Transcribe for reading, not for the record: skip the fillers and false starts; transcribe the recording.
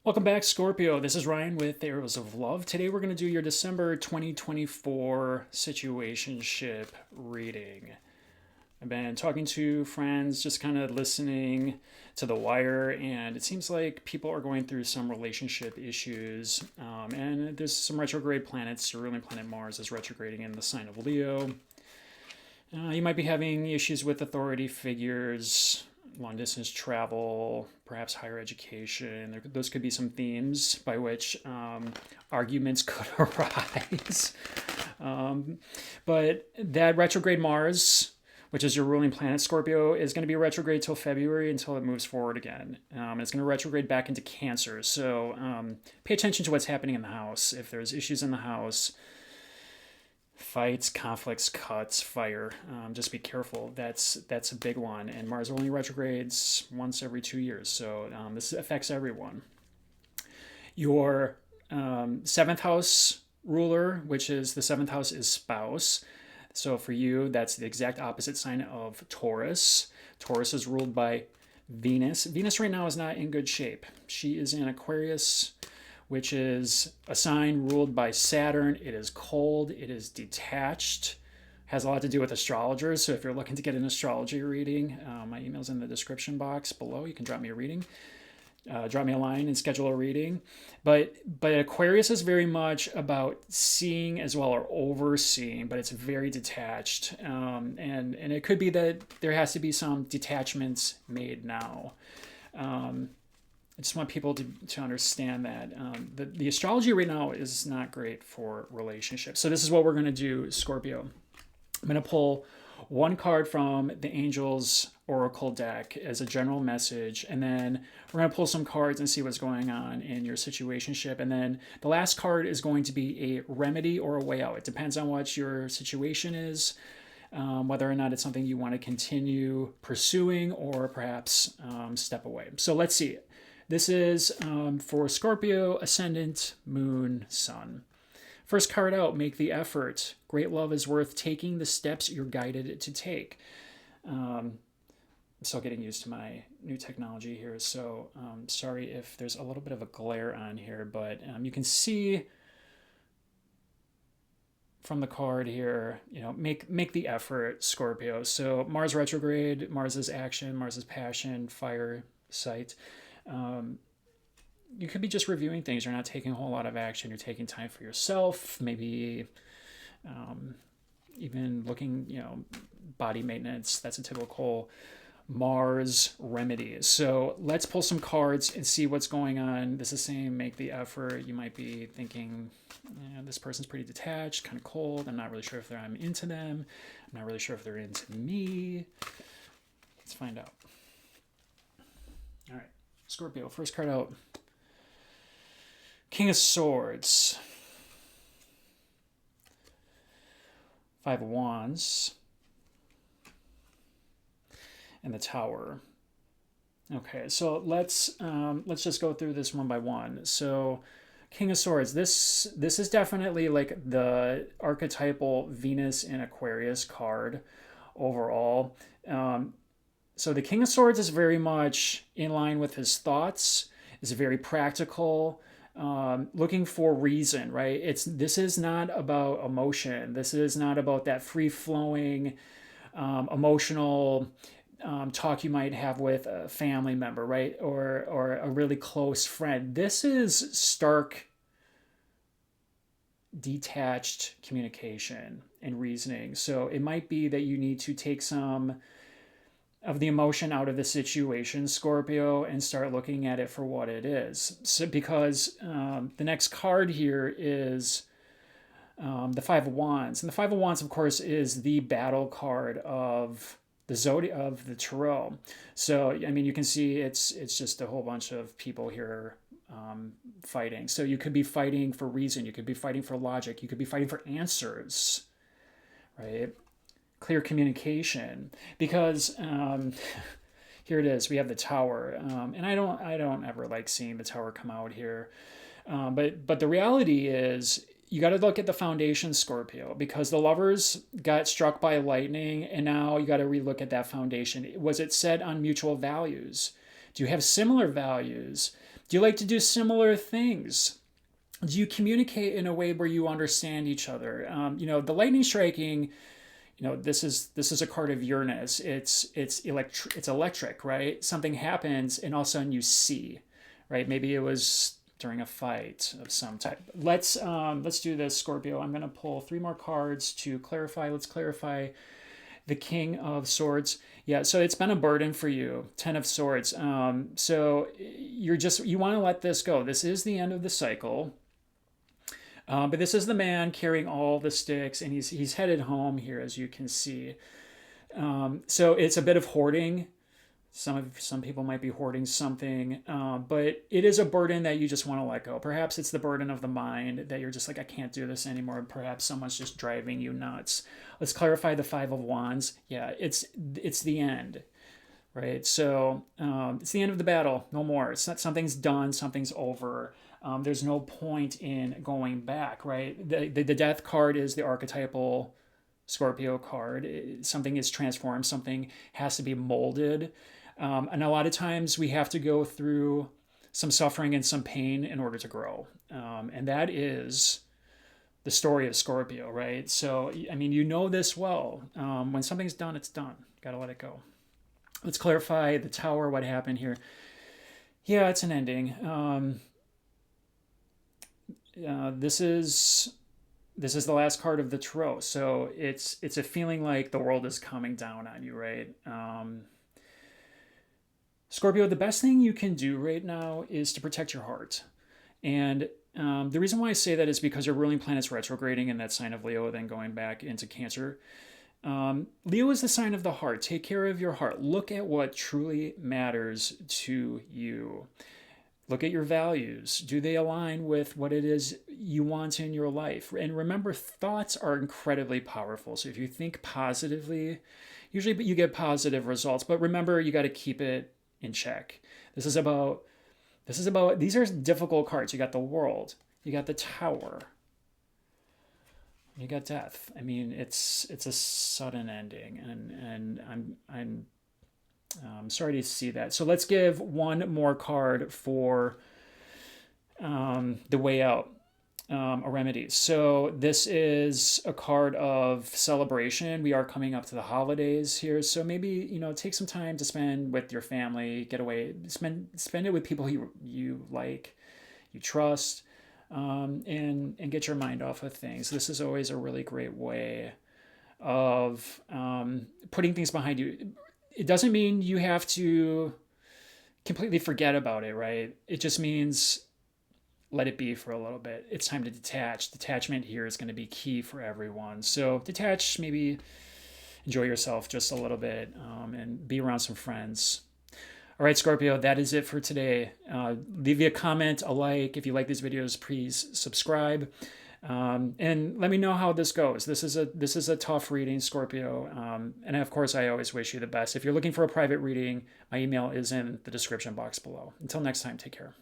Welcome back, Scorpio. This is Ryan with the Arrows of Love. Today we're going to do your December 2024 Situationship reading. I've been talking to friends, just kind of listening to the wire, and it seems like people are going through some relationship issues. And there's some retrograde planets. Your ruling planet Mars is retrograding in the sign of Leo. You might be having issues with authority figures, long distance travel, perhaps higher education. Those could be some themes by which arguments could arise. But that retrograde Mars, which is your ruling planet Scorpio, is going to be retrograde till February until it moves forward again. It's going to retrograde back into Cancer. So pay attention to what's happening in the house. If there's issues in the house, fights, conflicts, cuts, fire. Just be careful. That's a big one. And Mars only retrogrades once every 2 years, so this affects everyone. Your seventh house ruler, which is the seventh house, is spouse. So for you, that's the exact opposite sign of Taurus. Taurus is ruled by Venus. Venus right now is not in good shape. She is in Aquarius, which is a sign ruled by Saturn. It is cold, it is detached, has a lot to do with astrologers. So if you're looking to get an astrology reading, my email's in the description box below. You can drop me a reading. Drop me a line and schedule a reading. But Aquarius is very much about seeing as well, or overseeing, but it's very detached. And it could be that there has to be some detachments made now. I just want people to understand that the astrology right now is not great for relationships. So this is what we're going to do, Scorpio. I'm going to pull one card from the Angels Oracle deck as a general message, and then we're going to pull some cards and see what's going on in your situationship. And then the last card is going to be a remedy or a way out. It depends on what your situation is, whether or not it's something you want to continue pursuing or perhaps step away. So let's see. This is for Scorpio, Ascendant, Moon, Sun. First card out, make the effort. Great love is worth taking the steps you're guided to take. I'm still getting used to my new technology here, so sorry if there's a little bit of a glare on here, but you can see from the card here, make the effort, Scorpio. So Mars retrograde, Mars is action, Mars is passion, fire, sight. You could be just reviewing things. You're not taking a whole lot of action. You're taking time for yourself. Maybe even looking, body maintenance. That's a typical Mars remedy. So let's pull some cards and see what's going on. This is saying make the effort. You might be thinking, this person's pretty detached, kind of cold. I'm not really sure if I'm into them. I'm not really sure if they're into me. Let's find out. All right. Scorpio, first card out. King of Swords. Five of Wands. And the Tower. Okay, so let's just go through this one by one. So King of Swords, this is definitely like the archetypal Venus in Aquarius card overall. So the King of Swords is very much in line with his thoughts, is very practical, looking for reason, right? This is not about emotion. This is not about that free-flowing, emotional talk you might have with a family member, right? Or a really close friend. This is stark, detached communication and reasoning. So it might be that you need to take some of the emotion out of the situation, Scorpio, and start looking at it for what it is. So because the next card here is the Five of Wands. And the Five of Wands, of course, is the battle card of the zodiac of the tarot. So, I mean, you can see it's just a whole bunch of people here fighting. So you could be fighting for reason. You could be fighting for logic. You could be fighting for answers, right? Clear communication, because here it is. We have the Tower, and I don't ever like seeing the Tower come out here, but the reality is you got to look at the foundation, Scorpio, because the Lovers got struck by lightning, and now you got to relook at that foundation. Was it set on mutual values? Do you have similar values? Do you like to do similar things? Do you communicate in a way where you understand each other? The lightning striking, this is a card of Uranus. It's electric, right? Something happens and all of a sudden you see, right? Maybe it was during a fight of some type. Let's do this, Scorpio. I'm gonna pull 3 more cards to clarify. Let's clarify the King of Swords. Yeah, so it's been a burden for you. 10 of Swords. So you want to let this go. This is the end of the cycle. But this is the man carrying all the sticks, and he's headed home here, as you can see. So it's a bit of hoarding. Some people might be hoarding something, but it is a burden that you just want to let go. Perhaps it's the burden of the mind that you're just like, I can't do this anymore. Perhaps someone's just driving you nuts. Let's clarify the 5 of Wands. Yeah, it's the end, right? So it's the end of the battle. No more. It's not, something's done. Something's over. There's no point in going back, right? The death card is the archetypal Scorpio card. Something is transformed. Something has to be molded. And a lot of times we have to go through some suffering and some pain in order to grow. And that is the story of Scorpio, right? So, I mean, you know this well. When something's done, it's done. Got to let it go. Let's clarify the Tower, what happened here. Yeah, it's an ending. This is the last card of the Tarot. So it's a feeling like the world is coming down on you, right? Scorpio, the best thing you can do right now is to protect your heart. And the reason why I say that is because your ruling planet's retrograding in that sign of Leo, then going back into Cancer. Leo is the sign of the heart. Take care of your heart. Look at what truly matters to you. Look at your values. Do they align with what it is you want in your life? And remember, thoughts are incredibly powerful. So if you think positively, usually you get positive results. But remember, you got to keep it in check. These are difficult cards. You got the World, you got the Tower, you got Death. I mean, it's a sudden ending, and I'm sorry to see that. So let's give one more card for the Way Out, a remedy. So this is a card of celebration. We are coming up to the holidays here, so maybe take some time to spend with your family, get away, spend it with people you like, you trust, and get your mind off of things. This is always a really great way of putting things behind you. It doesn't mean you have to completely forget about it, right? It just means let it be for a little bit. It's time to detach. Detachment here is going to be key for everyone. So detach, maybe enjoy yourself just a little bit, and be around some friends. All right, Scorpio, that is it for today. Leave me a comment, a like. If you like these videos, please subscribe. And let me know how this goes. This is a tough reading, Scorpio. And of course, I always wish you the best. If you're looking for a private reading, my email is in the description box below. Until next time, take care.